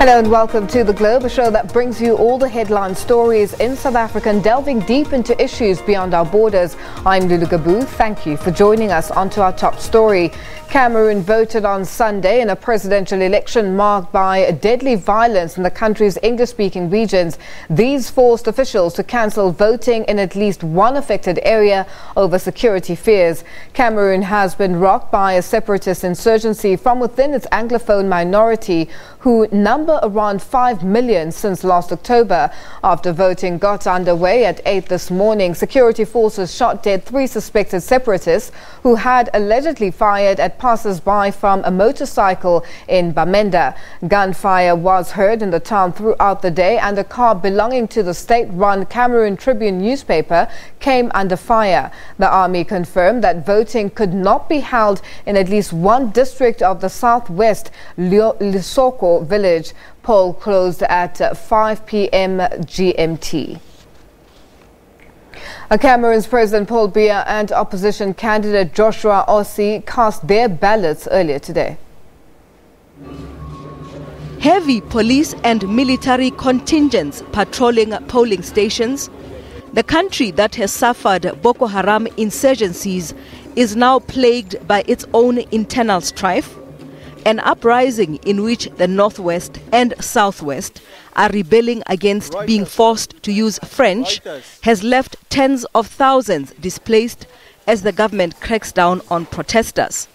Hello and welcome to The Globe, a show that brings you all the headline stories in South Africa and delving deep into issues beyond our borders. I'm Lulu Gabu. Thank you for joining us. On to our top story. Cameroon voted on Sunday in a presidential election marked by deadly violence in the country's English-speaking regions. These forced officials to cancel voting in at least one affected area over security fears. Cameroon has been rocked by a separatist insurgency from within its Anglophone minority, who number around 5 million since last October. After voting got underway at 8 this morning, security forces shot dead 3 suspected separatists who had allegedly fired at passers-by from a motorcycle in Bamenda. Gunfire was heard in the town throughout the day, and a car belonging to the state-run Cameroon Tribune newspaper came under fire. The army confirmed that voting could not be held in at least one district of the southwest Lisoko village. Poll closed at 5 p.m. GMT. Cameroon's President Paul Biya and opposition candidate Joshua Ossie cast their ballots earlier today. Heavy police and military contingents patrolling polling stations. The country that has suffered Boko Haram insurgencies is now plagued by its own internal strife. An uprising in which the northwest and southwest are rebelling against being forced to use French has left tens of thousands displaced as the government cracks down on protesters.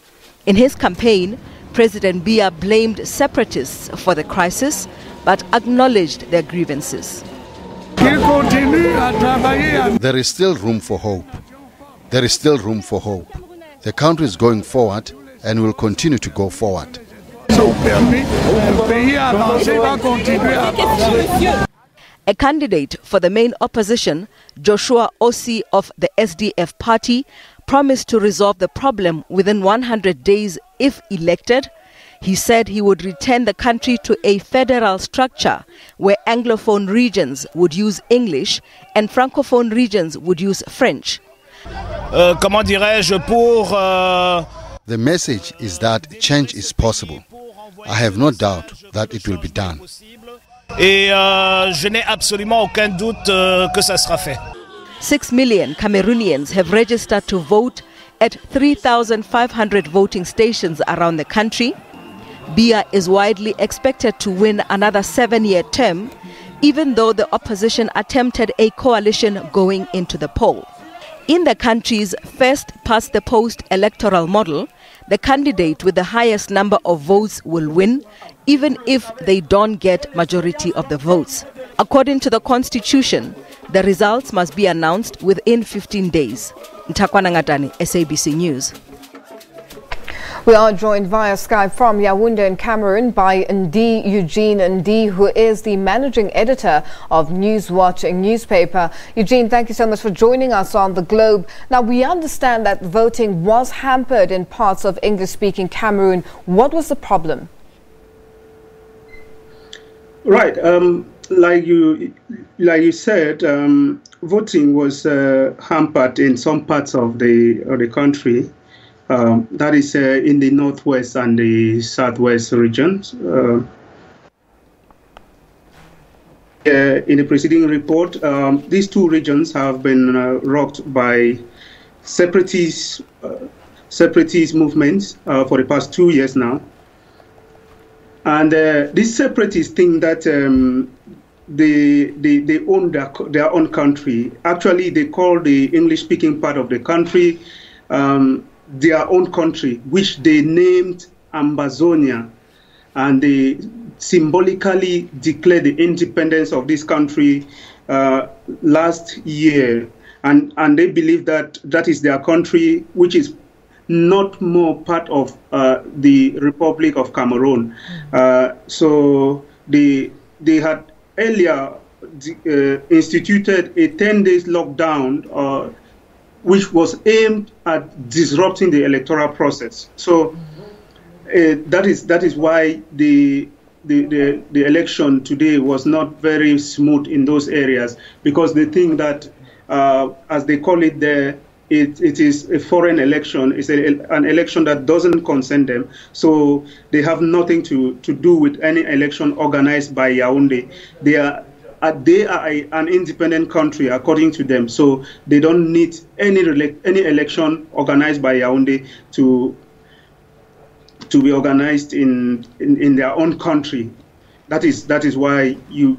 In his campaign, President Biya blamed separatists for the crisis but acknowledged their grievances. There is still room for hope. There is still room for hope. The country is going forward and will continue to go forward. A candidate for the main opposition, Joshua Ossie of the SDF party, promised to resolve the problem within 100 days if elected. He said he would return the country to a federal structure where Anglophone regions would use English and Francophone regions would use French. The message is that change is possible. I have no doubt that it will be done. Je n'ai absolument aucun doute que ça sera fait. 6 million Cameroonians have registered to vote at 3,500 voting stations around the country. Biya is widely expected to win another 7-year term, even though the opposition attempted a coalition going into the poll. In the country's first past-the-post electoral model, the candidate with the highest number of votes will win, even if they don't get majority of the votes. According to the constitution, the results must be announced within 15 days. Ntakwana Ngatani, SABC News. We are joined via Skype from Yaounde in Cameroon by Ndi Eugene Ndi, who is the managing editor of NewsWatch, a newspaper. Eugene, thank you so much for joining us on The Globe. Now, we understand that voting was hampered in parts of English-speaking Cameroon. What was the problem? Right. Like you said, voting was hampered in some parts of the country. That is in the northwest and the southwest regions. In the preceding report, these two regions have been rocked by separatist movements for the past 2 years now. And these separatists think that they own their own country. Actually, they call the English-speaking part of the country their own country, which they named Ambazonia, and they symbolically declared the independence of this country last year, and they believe that that is their country, which is not more part of the Republic of Cameroon. So they had earlier instituted a 10-day lockdown which was aimed at disrupting the electoral process. So that is why the election today was not very smooth in those areas, because they think that, as they call it there, it is a foreign election. It's an election that doesn't concern them. So they have nothing to do with any election organized by Yaounde. They are an independent country according to them. So they don't need any election organized by Yaounde to be organized in their own country. That is why you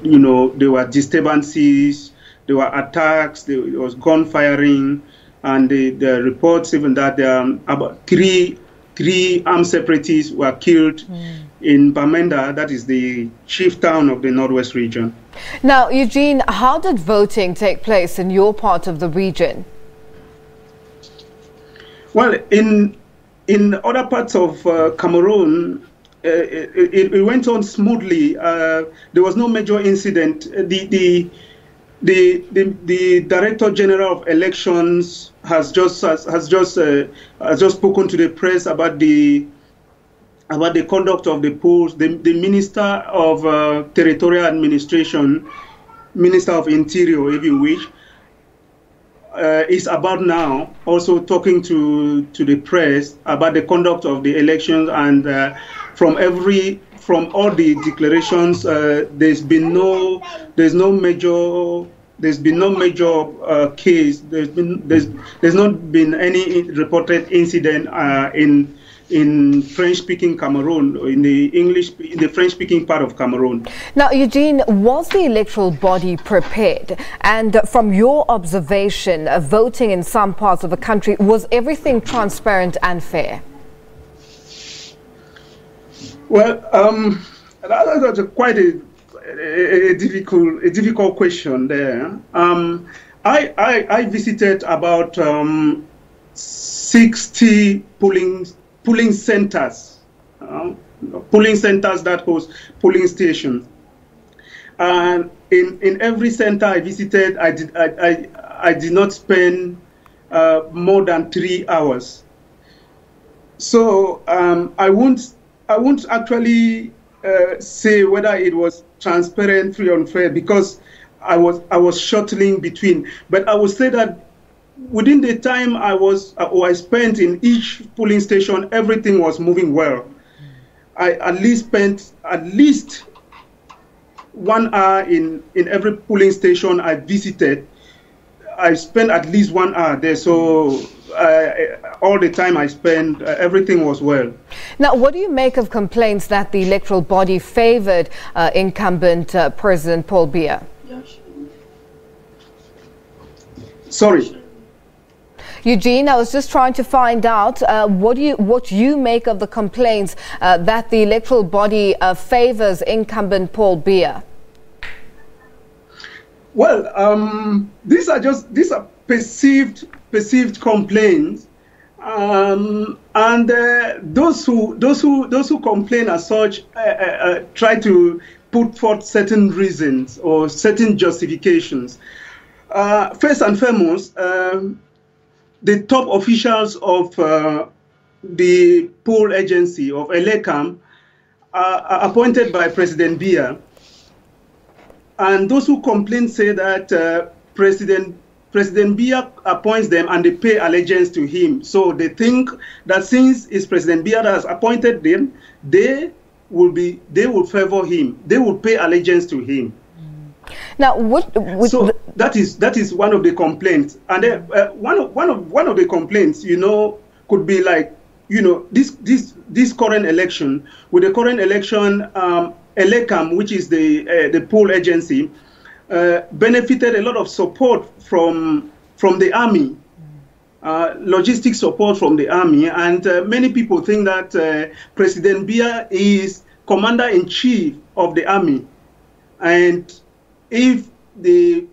know, there were disturbances, there were attacks, there was gunfiring, and the reports even that about three armed separatists were killed in Bamenda, that is the chief town of the Northwest region. Now, Eugene, how did voting take place in your part of the region? Well, in other parts of Cameroon, it went on smoothly. There was no major incident. The Director General of Elections has just spoken to the press about the conduct of the polls. The Minister of Territorial Administration, Minister of Interior, if you wish, is about now also talking to the press about the conduct of the elections, and from all the declarations, there's no major case. There's not been any reported incident in French-speaking Cameroon, in the French-speaking part of Cameroon. Now, Eugene, was the electoral body prepared? And from your observation, voting in some parts of the country, was everything transparent and fair? Well, that's quite a difficult question there. I visited about 60 polling centers, that host polling stations. And in every center I visited, I did not spend more than 3 hours. So I won't actually say whether it was transparent, free, and fair, because I was shuttling between. But I would say that within the time I spent in each polling station, everything was moving well. I at least spent 1 hour in every polling station I visited. I spent at least 1 hour there, so all the time I spent, everything was well. Now, what do you make of complaints that the electoral body favored incumbent President Paul Biya? Sorry. Eugene, I was just trying to find out what you make of the complaints that the electoral body favors incumbent Paul Biya. Well, these are perceived complaints, and those who complain as such try to put forth certain reasons or certain justifications. First and foremost, the top officials of the poll agency of ELECAM are appointed by President Biya. And those who complain say that President Biya appoints them and they pay allegiance to him. So they think that since it's President Biya that has appointed them, they will favor him. They will pay allegiance to him. Now, so that is one of the complaints, and then, one of the complaints, could be like, this current election. With the current election, ELECAM, which is the poll agency, benefited a lot of support from the army, logistic support from the army, and many people think that President Biya is commander-in-chief of the army, and if the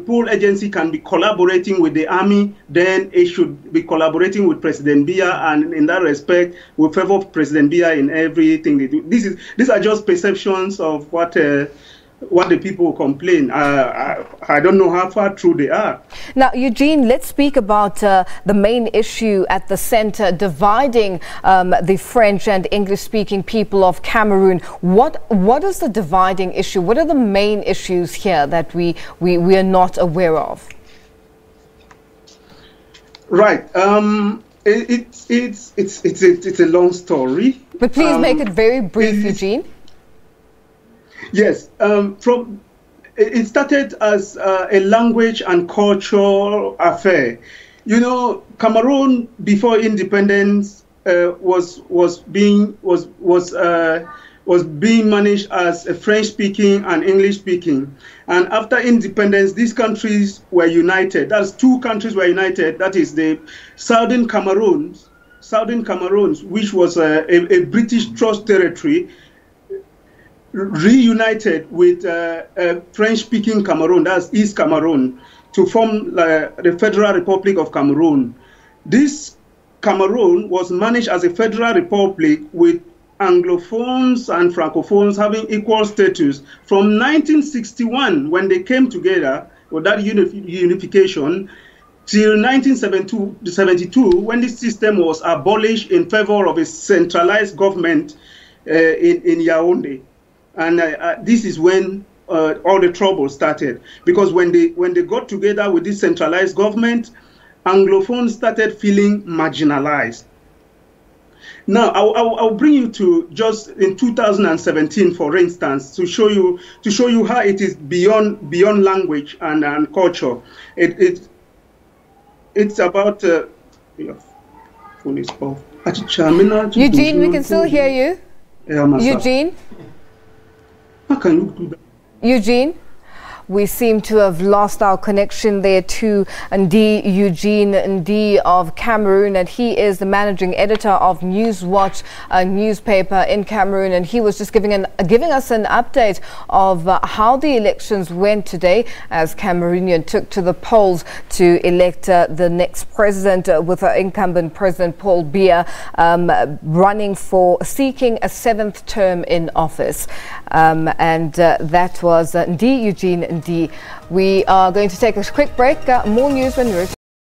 poll agency can be collaborating with the army, then it should be collaborating with President Biya, and in that respect, we favor President Biya in everything they do. These are just perceptions of what the people complain. I don't know how far true they are. Now, Eugene, let's speak about the main issue at the center, dividing the French and English-speaking people of Cameroon. What is the dividing issue? What are the main issues here that we are not aware of? Right. It's a long story. But please make it very brief, Eugene. Yes. It started as a language and cultural affair. You know, Cameroon before independence was being managed as a French-speaking and English-speaking. And after independence, these countries were united. That's two countries were united. That is the Southern Cameroon, which was a British Trust territory, reunited with French-speaking Cameroon, that's East Cameroon, to form the Federal Republic of Cameroon. This Cameroon was managed as a federal republic with Anglophones and Francophones having equal status from 1961, when they came together with that unification, till 1972, when this system was abolished in favor of a centralized government in Yaounde. And this is when all the trouble started, because when they got together with this centralized government, Anglophones started feeling marginalized. Now, I'll bring you to just in 2017, for instance, to show you how it is beyond language and culture. It's about phone is off. Eugene, we can still hear you. Eugene. How can you do that? Eugene, we seem to have lost our connection there to Ndi Eugene Ndi of Cameroon, and he is the managing editor of NewsWatch, a newspaper in Cameroon, and he was just giving us an update of how the elections went today as Cameroonian took to the polls to elect the next president, with incumbent President Paul Biya running for seeking a 7th term in office. And that was Ndi Eugene Ndi. We are going to take a quick break. More news when we return.